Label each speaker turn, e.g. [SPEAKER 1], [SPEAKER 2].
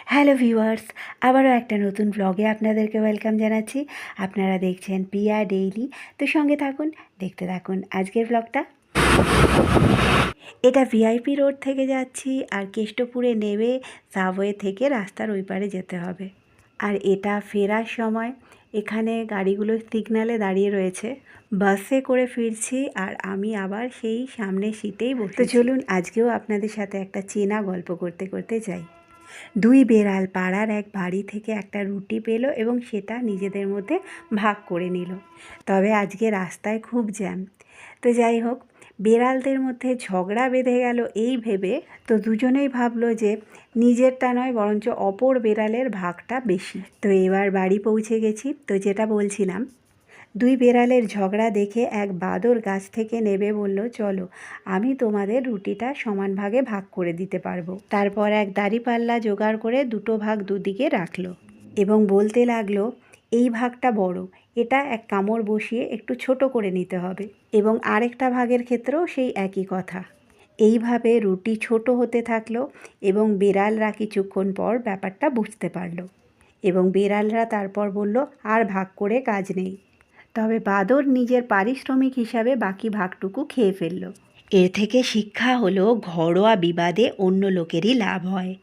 [SPEAKER 1] Hello viewers, আবারও একটা নতুন ব্লগে আপনাদেরকে ওয়েলকাম জানাচ্ছি। আপনারা দেখছেন পিয়া ডেইলি। তো সঙ্গে থাকুন, দেখতে থাকুন আজকের ব্লগটা। এটা ভিআইপি রোড থেকে যাচ্ছি, আর কেষ্টপুরে নেমে সাবওয়ে থেকে রাস্তার ওই পারে যেতে হবে। আর এটা ফেরার সময় এখানে গাড়িগুলো সিগনালে দাঁড়িয়ে রয়েছে। বাসে করে ফিরছি, আর আমি আবার সেই সামনের সিটেই বসে। তো চলুন আজকেও আপনাদের সাথে একটা চেনা গল্প করতে করতে যাই। দুই বেড়াল পাড়ার এক বাড়ি থেকে একটা রুটি পেল এবং সেটা নিজেদের মধ্যে ভাগ করে নিল। তবে আজকে রাস্তায় খুব জ্যাম। তো যাই হোক, বেড়ালদের মধ্যে ঝগড়া বেঁধে গেল এই ভেবে। তো দুজনেই ভাবলো যে নিজেরটা নয়, বরঞ্চ অপর বেড়ালের ভাগটা বেশি। তো এবার বাড়ি পৌঁছে গেছি। তো যেটা বলছিলাম, দুই বেড়ালের ঝগড়া দেখে এক বাদর গাছ থেকে নেমে বলল, চলো আমি তোমাদের রুটিটা সমান ভাগে ভাগ করে দিতে পারবো। তারপর এক দাঁড়িপাল্লা জোগাড় করে দুটো ভাগ দুদিকে রাখলো এবং বলতে লাগলো, এই ভাগটা বড়, এটা এক কামড় বসিয়ে একটু ছোট করে নিতে হবে। এবং আরেকটা ভাগের ক্ষেত্রেও সেই একই কথা। এইভাবে রুটি ছোট হতে থাকলো এবং বেড়ালরা কিছুক্ষণ পর ব্যাপারটা বুঝতে পারলো। এবং বেড়ালরা তারপর বলল, আর ভাগ করে কাজ নেই। তবে বাদর নিজের পারিশ্রমিক হিসাবে বাকি ভাগটুকু খেয়ে ফেলল। এর থেকে শিক্ষা হলো, ঘরোয়া বিবাদে অন্য লোকেরই লাভ হয়।